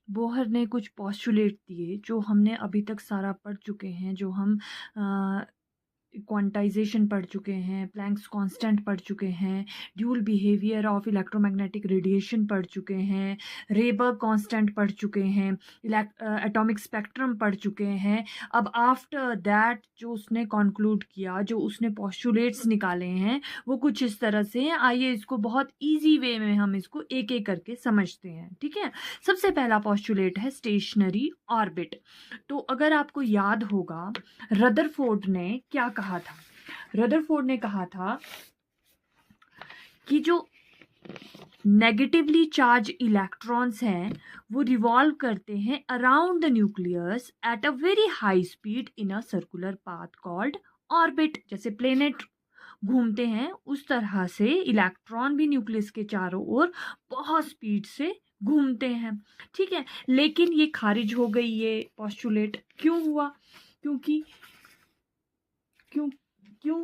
Bohr ने कुछ postulate दिए जो हमने अभी तक सारा पढ़ चुके हैं, जो हम क्वांटाइजेशन पढ़ चुके हैं, प्लैंक्स कांस्टेंट पढ़ चुके हैं, dual behaviour of electromagnetic radiation पढ़ चुके हैं, रेबर्ग कांस्टेंट पढ़ चुके हैं, एटॉमिक स्पेक्ट्रम पढ़ चुके हैं। अब आफ्टर दैट जो उसने कंक्लूड किया, जो उसने पोस्टुलेट्स निकाले हैं, वो कुछ इस तरह से हैं। आइए इसको बहुत ईजी वे में हम इसको एक एक करके समझते हैं, ठीक है। सबसे पहला पोस्टुलेट है स्टेशनरी ऑर्बिट। तो अगर आपको याद होगा, रदरफोर्ड ने क्या कहा था? रदरफोर्ड ने कहा था कि जो नेगेटिवली चार्ज इलेक्ट्रॉन्स हैं वो रिवॉल्व करते हैं around the nucleus at a very high speed in a circular path called orbit. जैसे प्लेनेट घूमते हैं उस तरह से इलेक्ट्रॉन भी न्यूक्लियस के चारों ओर बहुत स्पीड से घूमते हैं, ठीक है। लेकिन ये खारिज हो गई, ये पोस्टुलेट क्यों हुआ? क्योंकि क्यों क्यों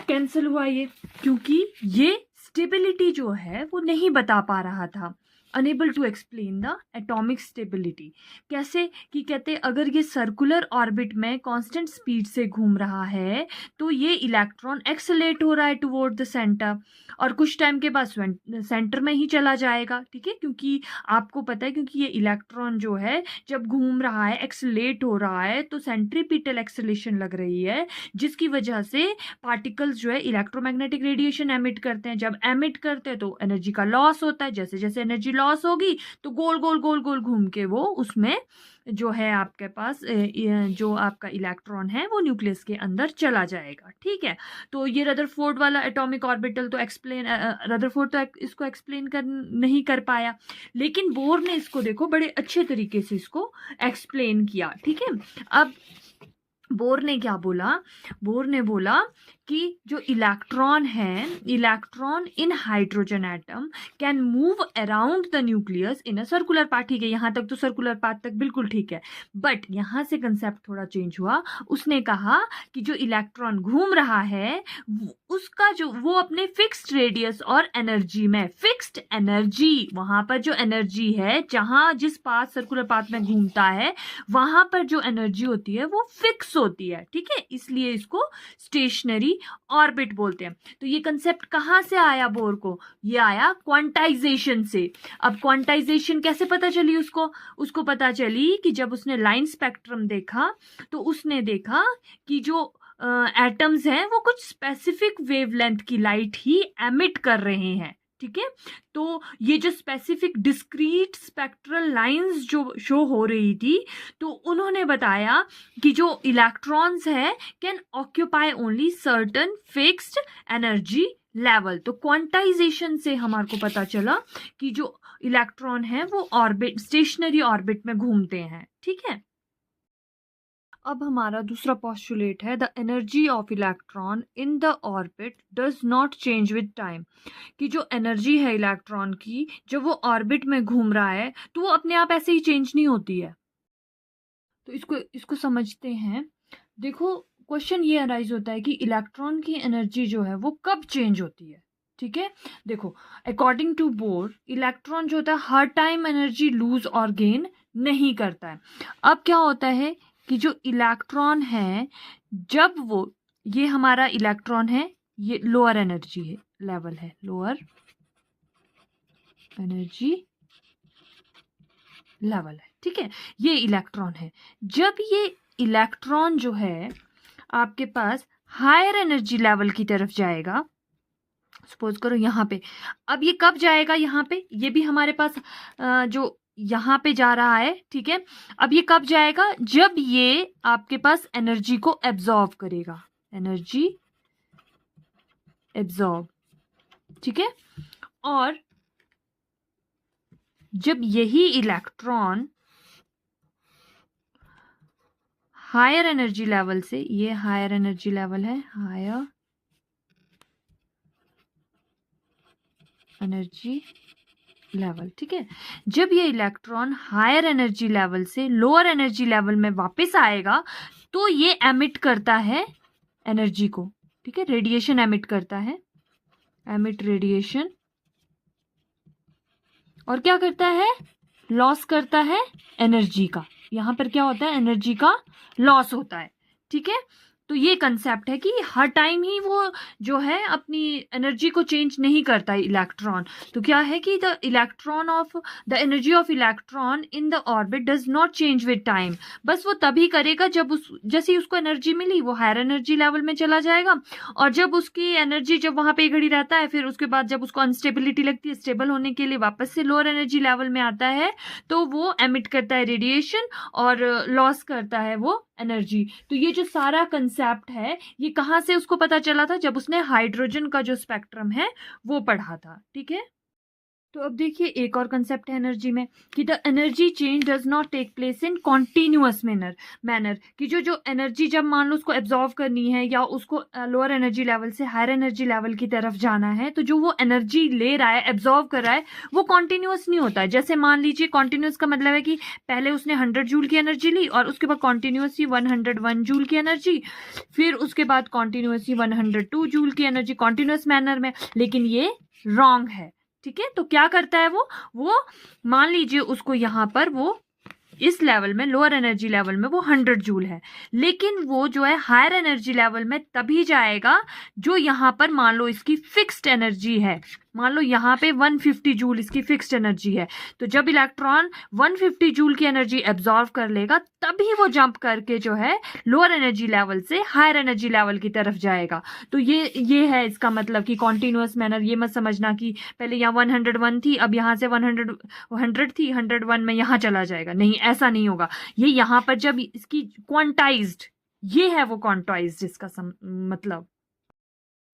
कैंसिल हुआ ये? क्योंकि ये स्टेबिलिटी जो है वो नहीं बता पा रहा था, unable to explain the atomic stability. कैसे? कि कहते अगर ये सर्कुलर ऑर्बिट में कांस्टेंट स्पीड से घूम रहा है तो ये इलेक्ट्रॉन एक्सेलेरेट हो रहा है टुवर्ड द सेंटर, और कुछ टाइम के बाद सेंटर में ही चला जाएगा, ठीक है। क्योंकि आपको पता है, क्योंकि ये इलेक्ट्रॉन जो है जब घूम रहा है, एक्सेलेरेट हो रहा है, तो सेंट्रीपिटल एक्सेलेरेशन लग रही है, जिसकी वजह से पार्टिकल्स जो है इलेक्ट्रोमैग्नेटिक रेडिएशन एमिट करते हैं। जब एमिट करते हैं तो एनर्जी का लॉस होता है। जैसे जैसे एनर्जी लॉस होगी तो गोल गोल गोल गोल घूम के वो उसमें जो है आपके पास जो आपका इलेक्ट्रॉन है वो न्यूक्लियस के अंदर चला जाएगा, ठीक है। तो ये रदरफोर्ड वाला एटॉमिक ऑर्बिटल तो एक्सप्लेन, रदरफोर्ड तो इसको एक्सप्लेन कर नहीं कर पाया, लेकिन बोर ने इसको देखो बड़े अच्छे तरीके से इसको एक्सप्लेन किया, ठीक है। अब बोर ने क्या बोला? बोर ने बोला कि जो इलेक्ट्रॉन है, electron in hydrogen atom can move around the nucleus in a circular path. ठीक है, यहाँ तक तो सर्कुलर पाथ तक बिल्कुल ठीक है, बट यहाँ से कंसेप्ट थोड़ा चेंज हुआ। उसने कहा कि जो इलेक्ट्रॉन घूम रहा है उसका जो वो अपने फिक्स्ड रेडियस और एनर्जी में, फिक्स्ड एनर्जी, वहां पर जो एनर्जी है जहां जिस पाथ सर्कुलर पाथ में घूमता है वहां पर जो एनर्जी होती है वो फिक्स होती है, ठीक है। इसलिए इसको स्टेशनरी ऑर्बिट बोलते हैं। तो ये कंसेप्ट कहां से आया बोर को? ये आया क्वांटाइजेशन से। अब क्वांटाइजेशन कैसे पता चली उसको? उसको पता चली कि जब उसने लाइन स्पेक्ट्रम देखा तो उसने देखा कि जो एटम्स हैं वो कुछ स्पेसिफिक वेवलेंथ की लाइट ही एमिट कर रहे हैं, ठीक है। तो ये जो स्पेसिफिक डिस्क्रीट स्पेक्ट्रल लाइंस जो शो हो रही थी, तो उन्होंने बताया कि जो इलेक्ट्रॉन्स है can occupy only certain fixed energy level. तो क्वांटाइजेशन से हमारे को पता चला कि जो इलेक्ट्रॉन है वो ऑर्बिट, स्टेशनरी ऑर्बिट में घूमते हैं, ठीक है। अब हमारा दूसरा पोस्टुलेट है the energy of electron in the orbit does not change with time. कि जो एनर्जी है इलेक्ट्रॉन की जब वो ऑर्बिट में घूम रहा है तो वो अपने आप ऐसे ही चेंज नहीं होती है। तो इसको इसको समझते हैं। देखो, क्वेश्चन ये अराइज होता है कि इलेक्ट्रॉन की एनर्जी जो है वो कब चेंज होती है, ठीक है। देखो, अकॉर्डिंग टू बोर इलेक्ट्रॉन जो होता है हर टाइम एनर्जी लूज और गेन नहीं करता है। अब क्या होता है कि जो इलेक्ट्रॉन है, जब वो, ये हमारा इलेक्ट्रॉन है, ये लोअर एनर्जी है लेवल है, लोअर एनर्जी लेवल है, ठीक है। ये इलेक्ट्रॉन है। जब ये इलेक्ट्रॉन जो है आपके पास हायर एनर्जी लेवल की तरफ जाएगा, सपोज करो यहाँ पे, अब ये कब जाएगा? यहाँ पे ये भी हमारे पास जो यहाँ पे जा रहा है, ठीक है। अब ये कब जाएगा? जब ये आपके पास एनर्जी को एब्जॉर्ब करेगा, एनर्जी एब्जॉर्ब, ठीक है। और जब यही इलेक्ट्रॉन हायर एनर्जी लेवल से, ये हायर एनर्जी लेवल है, हायर एनर्जी लेवल, ठीक है। जब ये इलेक्ट्रॉन हायर एनर्जी लेवल से लोअर एनर्जी लेवल में वापस आएगा तो ये एमिट करता है एनर्जी को, ठीक है, रेडिएशन एमिट करता है, एमिट रेडिएशन। और क्या करता है? लॉस करता है एनर्जी का, यहाँ पर क्या होता है, एनर्जी का लॉस होता है। ठीक है, तो ये कंसेप्ट है कि हर टाइम ही वो जो है अपनी एनर्जी को चेंज नहीं करता है इलेक्ट्रॉन। तो क्या है कि the energy of electron in the orbit does not change with time. बस वो तभी करेगा जब जैसे ही उसको एनर्जी मिली वो हायर एनर्जी लेवल में चला जाएगा, और जब उसकी एनर्जी जब वहाँ पे घड़ी रहता है, फिर उसके बाद जब उसको अनस्टेबिलिटी लगती है, स्टेबल होने के लिए वापस से लोअर एनर्जी लेवल में आता है, तो वो एमिट करता है रेडिएशन और लॉस करता है वो एनर्जी। तो ये जो सारा कंसेप्ट है ये कहाँ से उसको पता चला था, जब उसने हाइड्रोजन का जो स्पेक्ट्रम है वो पढ़ा था। ठीक है, तो अब देखिए एक और कंसेप्ट है एनर्जी में कि the energy change does not take place in continuous manner कि जो एनर्जी जब मान लो उसको एब्जॉर्व करनी है या उसको लोअर एनर्जी लेवल से हायर एनर्जी लेवल की तरफ जाना है, तो जो वो एनर्जी ले रहा है, एब्जॉर्व कर रहा है, वो कॉन्टिन्यूअस नहीं होता है। जैसे मान लीजिए कॉन्टिन्यूअस का मतलब है कि पहले उसने 100 जूल की एनर्जी ली और उसके बाद कॉन्टिन्यूअसली 101 जूल की एनर्जी, फिर उसके बाद कॉन्टिन्यूअसली 102 जूल की एनर्जी कॉन्टिन्यूअस मैनर में, लेकिन ये रॉन्ग है। ठीक है, तो क्या करता है वो मान लीजिए उसको यहाँ पर वो इस लेवल में लोअर एनर्जी लेवल में वो 100 जूल है, लेकिन वो जो है हायर एनर्जी लेवल में तभी जाएगा जो यहाँ पर मान लो इसकी फिक्स्ड एनर्जी है। मान लो यहाँ पे 150 जूल इसकी फिक्स्ड एनर्जी है, तो जब इलेक्ट्रॉन 150 जूल की एनर्जी एब्जॉर्व कर लेगा तभी वो जंप करके जो है लोअर एनर्जी लेवल से हायर एनर्जी लेवल की तरफ जाएगा। तो ये है इसका मतलब कि कॉन्टिन्यूअस मैनर। ये मत समझना कि पहले यहाँ 101 थी, अब यहाँ से 100 थी, 101 में यहाँ चला जाएगा, नहीं, ऐसा नहीं होगा। ये यहाँ पर जब इसकी क्वांटाइज्ड, ये है वो क्वांटाइज्ड इसका मतलब।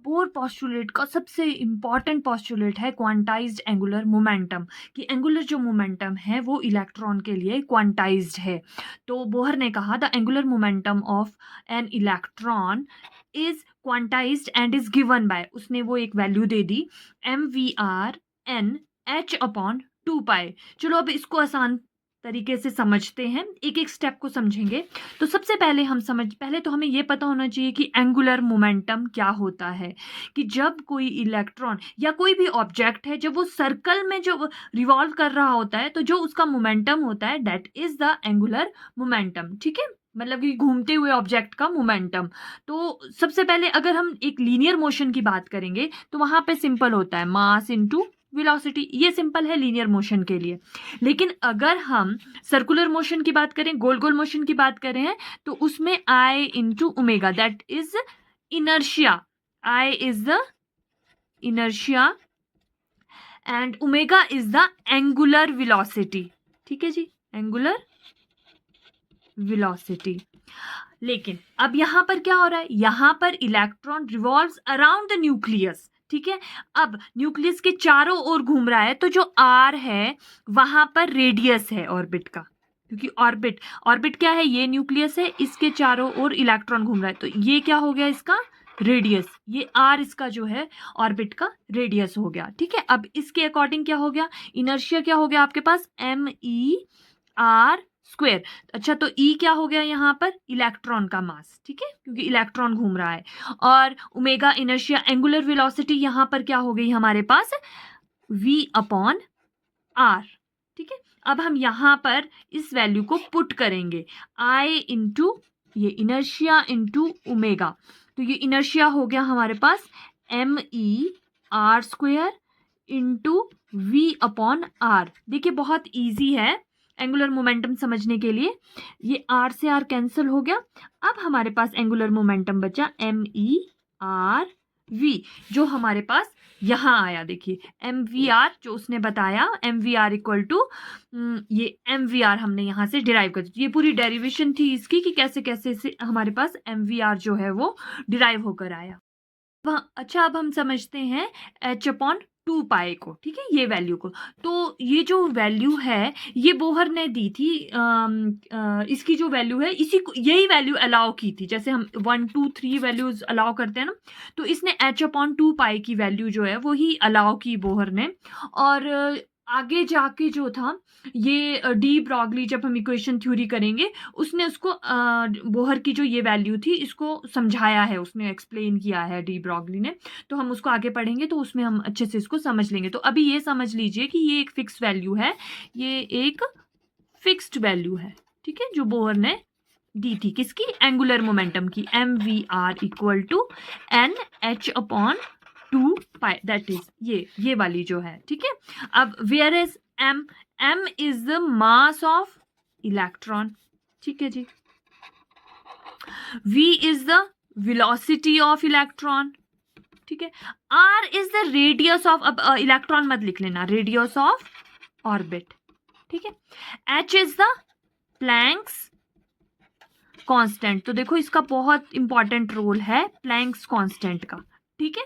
बोर पॉस्टुलेट का सबसे इंपॉर्टेंट पॉस्टुलेट है क्वांटाइज्ड एंगुलर मोमेंटम, कि एंगुलर जो मोमेंटम है वो इलेक्ट्रॉन के लिए क्वांटाइज्ड है। तो बोहर ने कहा the angular momentum of an electron is quantized and is given by, उसने वो एक वैल्यू दे दी mvrnh/2π। चलो अब इसको आसान तरीके से समझते हैं, एक एक स्टेप को समझेंगे। तो सबसे पहले पहले तो हमें ये पता होना चाहिए कि एंगुलर मोमेंटम क्या होता है। कि जब कोई इलेक्ट्रॉन या कोई भी ऑब्जेक्ट है जब वो सर्कल में जो रिवॉल्व कर रहा होता है, तो जो उसका मोमेंटम होता है that is the angular momentum. ठीक है, मतलब कि घूमते हुए ऑब्जेक्ट का मोमेंटम। तो सबसे पहले अगर हम एक लीनियर मोशन की बात करेंगे तो वहां पे सिंपल होता है मास इनटू वेलोसिटी, ये सिंपल है लीनियर मोशन के लिए। लेकिन अगर हम सर्कुलर मोशन की बात करें, गोल गोल मोशन की बात करें हैं, तो उसमें I into omega that is inertia, I is the inertia and omega is the angular velocity. ठीक है जी, एंगुलर वेलोसिटी। लेकिन अब यहां पर क्या हो रहा है, यहां पर electron revolves around the nucleus. ठीक है, अब न्यूक्लियस के चारों ओर घूम रहा है, तो जो आर है वहां पर रेडियस है ऑर्बिट का, क्योंकि ऑर्बिट क्या है, ये न्यूक्लियस है, इसके चारों ओर इलेक्ट्रॉन घूम रहा है, तो ये क्या हो गया इसका रेडियस, ये आर इसका जो है ऑर्बिट का रेडियस हो गया। ठीक है, अब इसके अकॉर्डिंग क्या हो गया, इनर्शिया क्या हो गया आपके पास MER²। अच्छा, तो E क्या हो गया यहाँ पर, इलेक्ट्रॉन का मास। ठीक है, क्योंकि इलेक्ट्रॉन घूम रहा है, और ओमेगा इनर्शिया, एंगुलर वेलोसिटी यहाँ पर क्या हो गई हमारे पास V/R। ठीक है, अब हम यहाँ पर इस वैल्यू को पुट करेंगे I इंटू ये इनर्शिया इंटू ओमेगा, तो ये इनर्शिया हो गया हमारे पास MER² इंटू V/R। देखिए बहुत इजी है एंगुलर मोमेंटम समझने के लिए, ये R से R कैंसिल हो गया। अब हमारे पास एंगुलर मोमेंटम बचा MERV, जो हमारे पास यहाँ आया। देखिए MVR जो उसने बताया, MVR इक्वल टू ये MVR हमने यहाँ से डिराइव कर दी। ये पूरी डेरिवेशन थी इसकी कि कैसे कैसे से हमारे पास MVR जो है वो डिराइव होकर आया। अच्छा, अब हम समझते हैं H/2π को। ठीक है, ये वैल्यू को, तो ये जो वैल्यू है ये बोहर ने दी थी, इसकी जो वैल्यू है इसी को, यही वैल्यू अलाउ की थी। जैसे हम 1 2 3 वैल्यूज अलाउ करते हैं ना, तो इसने H/2π की वैल्यू जो है वही अलाउ की बोहर ने। और आगे जाके जो था ये डी ब्रॉगली, जब हम इक्वेशन थ्योरी करेंगे, उसने उसको बोहर की जो ये वैल्यू थी इसको समझाया है, उसने एक्सप्लेन किया है डी ब्रॉगली ने। तो हम उसको आगे पढ़ेंगे तो उसमें हम अच्छे से इसको समझ लेंगे। तो अभी ये समझ लीजिए कि ये एक फिक्स वैल्यू है, ये एक फिक्स्ड वैल्यू है, ठीक है, जो बोहर ने दी थी किसकी, एंगुलर मोमेंटम की, M V R equal to N H upon 2 pi, that is ये वाली जो है, ठीक है। अब where is M, M is the mass of electron, ठीक है जी। v is the velocity of electron, ठीक है। r is the radius of, अब इलेक्ट्रॉन मत लिख लेना, रेडियस ऑफ ऑर्बिट, ठीक है। h is the Planck's constant, तो देखो इसका बहुत इंपॉर्टेंट रोल है प्लैंक्स कांस्टेंट का, ठीक है।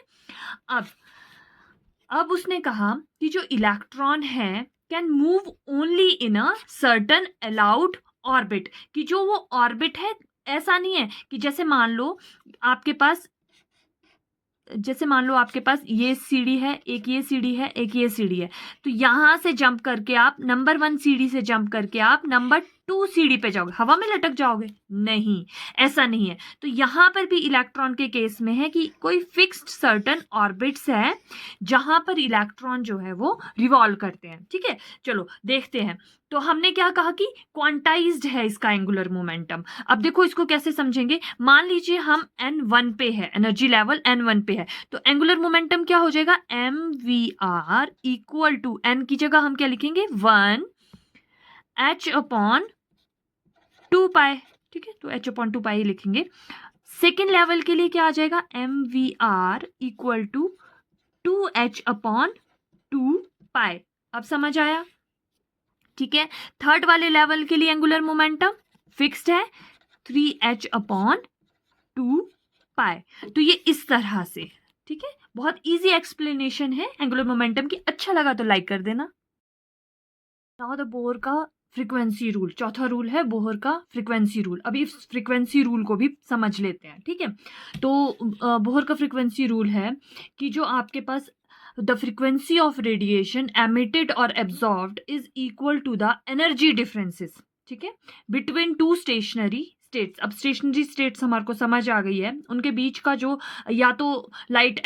अब उसने कहा कि जो इलेक्ट्रॉन है can move only in a certain allowed orbit, कि जो वो ऑर्बिट है, ऐसा नहीं है कि जैसे मान लो आपके पास ये सीढ़ी है, एक ये सीढ़ी है, एक ये सीढ़ी है, तो यहां से जंप करके आप नंबर 1 सीढ़ी से जंप करके आप नंबर 2 सीढ़ी पे जाओगे, हवा में लटक जाओगे, नहीं, ऐसा नहीं है। तो यहां पर भी इलेक्ट्रॉन के केस में है कि कोई फिक्स्ड सर्टन ऑर्बिट्स है जहां पर इलेक्ट्रॉन जो है वो रिवॉल्व करते हैं, ठीक है। चलो देखते हैं। तो हमने क्या कहा कि क्वांटाइज्ड है इसका एंगुलर मोमेंटम। अब देखो इसको कैसे समझेंगे, मान लीजिए हम n1 पे है, एनर्जी लेवल n1 पे है, तो एंगुलर मोमेंटम क्या हो जाएगा, mvr इक्वल टू, n की जगह हम क्या लिखेंगे, 1 h अपॉन 2 पाई, ठीक है, तो h अपॉन 2 पाई लिखेंगे। सेकेंड लेवल के लिए क्या आ जाएगा, mvr equal to 2h upon 2 pi. अब समझ आया, ठीक है। थर्ड वाले लेवल के लिए एंगुलर मोमेंटम फिक्स्ड है, 3h अपॉन 2 पाई। तो ये इस तरह से, ठीक है, बहुत इजी एक्सप्लेनेशन है एंगुलर मोमेंटम की। अच्छा लगा तो लाइक कर देना। नाउ द बोहर का फ्रीक्वेंसी रूल, चौथा रूल है बोहर का फ्रीक्वेंसी रूल। अभी इस फ्रीक्वेंसी रूल को भी समझ लेते हैं, ठीक है। तो बोहर का फ्रीक्वेंसी रूल है कि जो आपके पास the frequency of radiation emitted और absorbed is equal to the energy differences, ठीक है, बिटवीन टू स्टेशनरी स्टेट्स। अब स्टेशनरी स्टेट्स हमारे को समझ आ गई है, उनके बीच का जो या तो लाइट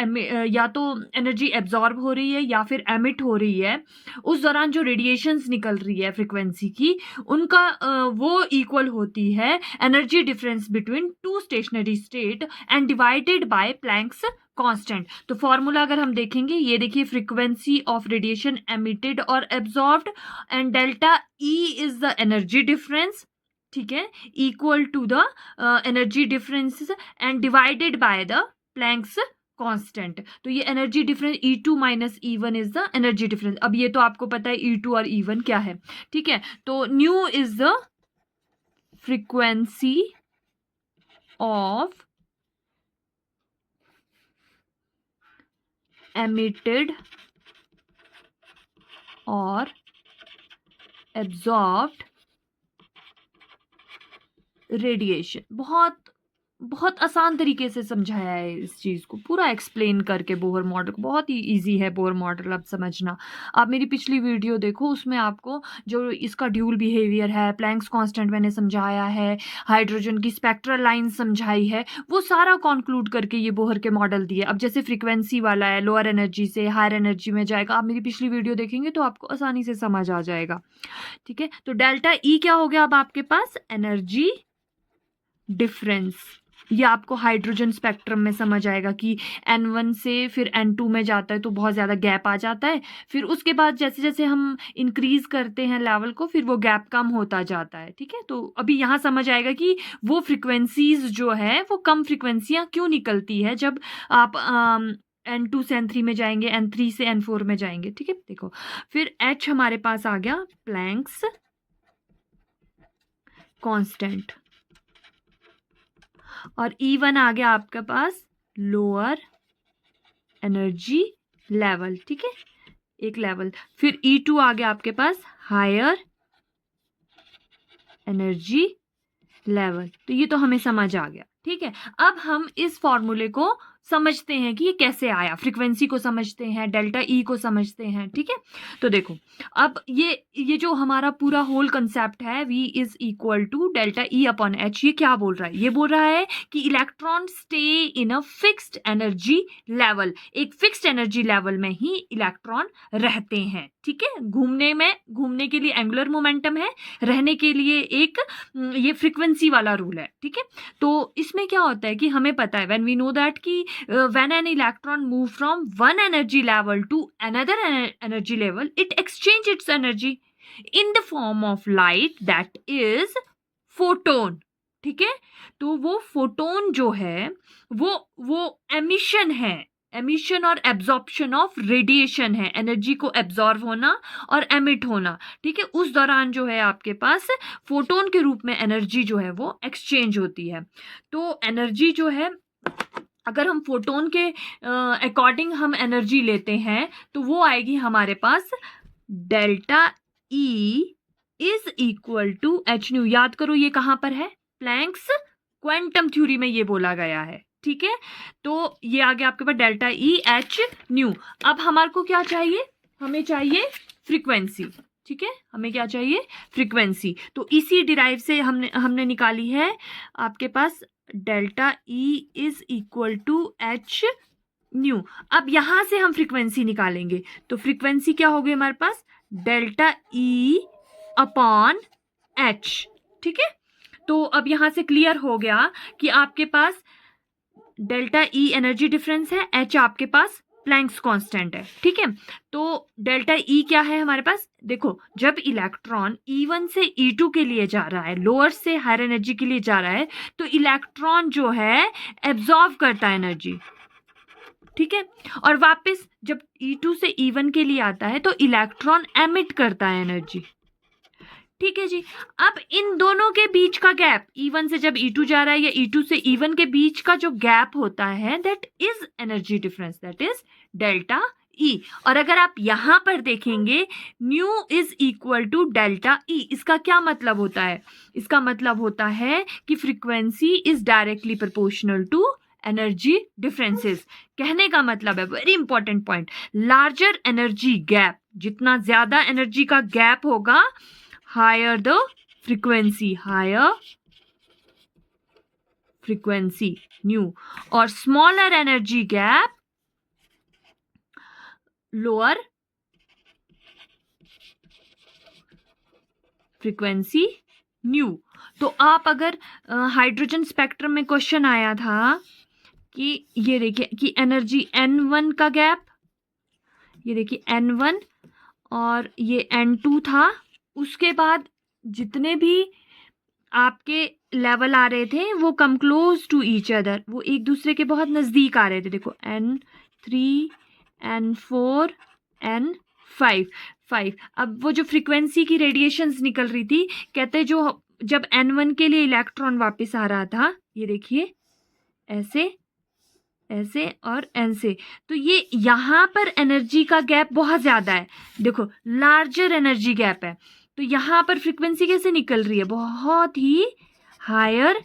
या तो एनर्जी एब्जॉर्ब हो रही है या फिर एमिट हो रही है, उस दौरान जो रेडिएशंस निकल रही है फ्रीक्वेंसी की, उनका वो इक्वल होती है energy difference between two stationary state and divided by Planck's constant. तो फॉर्मूला अगर हम देखेंगे, ये देखिए, फ्रीक्वेंसी ऑफ रेडिएशन एमिटेड और absorbed and delta E is the energy difference, ठीक है, equal to the energy difference and divided by the Planck's constant. तो ये energy difference E2 minus E1 is the energy difference. अब ये तो आपको पता है E2 और E1 क्या है, ठीक है। तो new is the frequency of emitted और absorbed रेडिएशन। बहुत आसान तरीके से समझाया है इस चीज़ को, पूरा एक्सप्लेन करके बोहर मॉडल को। बहुत ही इजी है बोहर मॉडल, अब समझना। आप मेरी पिछली वीडियो देखो, उसमें आपको जो इसका ड्यूल बिहेवियर है, प्लैंक्स कांस्टेंट मैंने समझाया है, हाइड्रोजन की स्पेक्ट्रल लाइन समझाई है, वो सारा कॉन्क्लूड करके ये बोहर के मॉडल दिए। अब जैसे फ्रीक्वेंसी वाला है, लोअर एनर्जी से हायर एनर्जी में जाएगा, आप मेरी पिछली वीडियो देखेंगे तो आपको आसानी से समझ आ जाएगा, ठीक है। तो डेल्टा ई क्या हो गया अब आपके पास, एनर्जी डिफरेंस। ये आपको हाइड्रोजन स्पेक्ट्रम में समझ आएगा कि N1 से फिर N2 में जाता है तो बहुत ज़्यादा गैप आ जाता है, फिर उसके बाद जैसे जैसे हम इंक्रीज करते हैं लेवल को, फिर वो गैप कम होता जाता है, ठीक है। तो अभी यहाँ समझ आएगा कि वो फ्रिक्वेंसीज जो है वो कम फ्रिक्वेंसियाँ क्यों निकलती है जब आप N2 से N3 में जाएंगे, N3 से N4 में जाएंगे, ठीक है। देखो फिर H हमारे पास आ गया प्लैंक्स कांस्टेंट, और E1 आ गया आपके पास लोअर एनर्जी लेवल, ठीक है, एक लेवल। फिर E2 आ गया आपके पास हायर एनर्जी लेवल। तो ये तो हमें समझ आ गया, ठीक है। अब हम इस फॉर्मूले को समझते हैं कि ये कैसे आया, फ्रीक्वेंसी को समझते हैं, डेल्टा ई को समझते हैं, ठीक है। तो देखो अब ये जो हमारा पूरा होल कंसेप्ट है V is equal to delta E upon H, ये क्या बोल रहा है? ये बोल रहा है कि electron stay in a fixed energy level, एक फिक्स्ड एनर्जी लेवल में ही इलेक्ट्रॉन रहते हैं, ठीक है। घूमने के लिए एंगुलर मोमेंटम है, रहने के लिए एक ये फ्रीक्वेंसी वाला रूल है, ठीक है। तो इसमें क्या होता है कि हमें पता है व्हेन वी नो दैट कि when an electron move from one energy level to another energy level, it exchange its energy in the form of light, that is photon, ठीक है। तो वो फोटोन जो है वो एमिशन है, एमिशन और एब्जॉर्प्शन ऑफ रेडिएशन है, एनर्जी को एब्जॉर्ब होना और एमिट होना, ठीक है। उस दौरान जो है आपके पास फोटोन के रूप में एनर्जी जो है वो एक्सचेंज होती है। तो एनर्जी जो है, अगर हम फोटोन के अकॉर्डिंग हम एनर्जी लेते हैं तो वो आएगी हमारे पास delta E is equal to H nu. याद करो ये कहाँ पर है? प्लैंक्स क्वांटम थ्योरी में ये बोला गया है, ठीक है। तो ये आ गया आपके पास डेल्टा ई एच न्यू। अब हमारे को क्या चाहिए? हमें चाहिए फ्रीक्वेंसी, ठीक है। हमें क्या चाहिए? फ्रीक्वेंसी। तो इसी डिराइव से हमने निकाली है आपके पास delta E is equal to H nu. अब यहां से हम फ्रीक्वेंसी निकालेंगे, तो फ्रीक्वेंसी क्या होगी हमारे पास? डेल्टा ई अपॉन एच, ठीक है। तो अब यहां से क्लियर हो गया कि आपके पास डेल्टा ई एनर्जी डिफरेंस है, एच आपके पास प्लैंक्स कांस्टेंट है, ठीक है। तो डेल्टा ई क्या है हमारे पास? देखो जब इलेक्ट्रॉन E1 से E2 के लिए जा रहा है, लोअर से हायर एनर्जी के लिए जा रहा है, तो इलेक्ट्रॉन जो है एब्जॉर्ब करता है एनर्जी, ठीक है। और वापस जब E2 से E1 के लिए आता है तो इलेक्ट्रॉन एमिट करता है एनर्जी, ठीक है जी। अब इन दोनों के बीच का गैप, E1 से जब E2 जा रहा है या E2 से E1 के बीच का जो गैप होता है, that is energy difference, that is delta E. और अगर आप यहां पर देखेंगे nu is equal to delta E, इसका क्या मतलब होता है? इसका मतलब होता है कि frequency is directly proportional to energy differences. कहने का मतलब है, very important point, larger energy gap, जितना ज्यादा एनर्जी का गैप होगा, higher the frequency, higher frequency nu, और smaller energy gap, lower frequency nu। तो आप अगर हाइड्रोजन स्पेक्ट्रम में क्वेश्चन आया था कि ये देखिए कि एनर्जी N1 का गैप, ये देखिए N1 और ये N2 था, उसके बाद जितने भी आपके लेवल आ रहे थे वो come close to each other, वो एक दूसरे के बहुत नज़दीक आ रहे थे। देखो N3 N4 N5। अब वो जो फ्रीक्वेंसी की रेडिएशंस निकल रही थी, कहते जो जब N1 के लिए इलेक्ट्रॉन वापस आ रहा था, ये देखिए ऐसे ऐसे और एन से, तो ये यहाँ पर एनर्जी का गैप बहुत ज़्यादा है, देखो लार्जर एनर्जी गैप है। तो यहाँ पर फ्रीक्वेंसी कैसे निकल रही है? बहुत ही हायर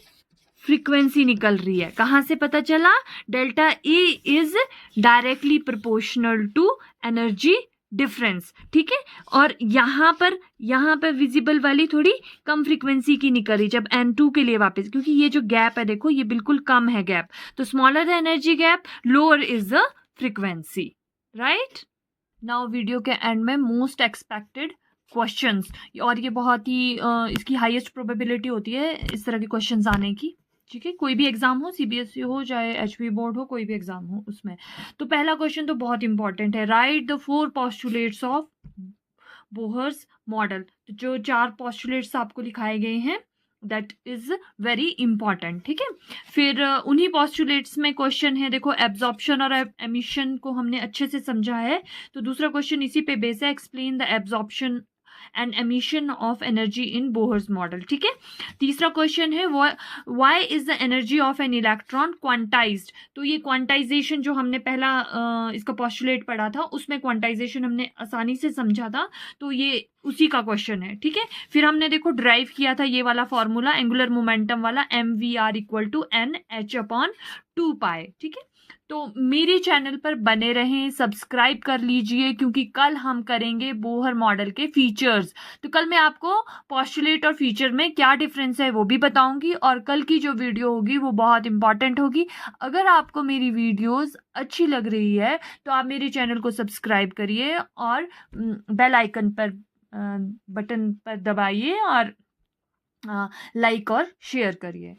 फ्रीक्वेंसी निकल रही है। कहाँ से पता चला? Delta E is directly proportional to energy difference, ठीक है। और यहाँ पर विजिबल वाली थोड़ी कम फ्रीक्वेंसी की निकल रही जब N2 के लिए वापस, क्योंकि ये जो गैप है देखो ये बिल्कुल कम है गैप। तो smaller the energy gap, lower is the frequency, right. Now video के एंड में मोस्ट एक्सपेक्टेड क्वेश्चंस, और ये बहुत ही इसकी हाईएस्ट प्रोबेबिलिटी होती है इस तरह के क्वेश्चंस आने की, ठीक है। कोई भी एग्जाम हो, CBSE हो चाहे HB बोर्ड हो, कोई भी एग्जाम हो उसमें। तो पहला क्वेश्चन तो बहुत इंपॉर्टेंट है, right the 4 postulates of Bohr's model. तो जो 4 पोस्टुलेट्स आपको लिखाए गए हैं, दैट इज वेरी इंपॉर्टेंट, ठीक है। फिर उन्हीं पोस्टुलेट्स में क्वेश्चन है, देखो एब्जॉर्प्शन और एमिशन को हमने अच्छे से समझा है, तो दूसरा क्वेश्चन इसी पे बेस है, explain the absorption and emission of energy in Bohr's model, ठीक है। तीसरा क्वेश्चन है why is the energy of an electron quantized. तो ये क्वांटाइजेशन जो हमने पहला इसका पोस्टुलेट पढ़ा था, उसमें क्वांटाइजेशन हमने आसानी से समझा था, तो ये उसी का क्वेश्चन है, ठीक है। फिर हमने देखो ड्राइव किया था ये वाला फॉर्मूला एंगुलर मोमेंटम वाला, mvr इक्वल टू NH/2π, ठीक है। तो मेरे चैनल पर बने रहें, सब्सक्राइब कर लीजिए, क्योंकि कल हम करेंगे बोहर मॉडल के फीचर्स। तो कल मैं आपको पोस्टुलेट और फीचर में क्या डिफरेंस है वो भी बताऊंगी, और कल की जो वीडियो होगी वो बहुत इंपॉर्टेंट होगी। अगर आपको मेरी वीडियोस अच्छी लग रही है तो आप मेरे चैनल को सब्सक्राइब करिए और बेल आइकन पर बटन पर दबाइए और लाइक और शेयर करिए।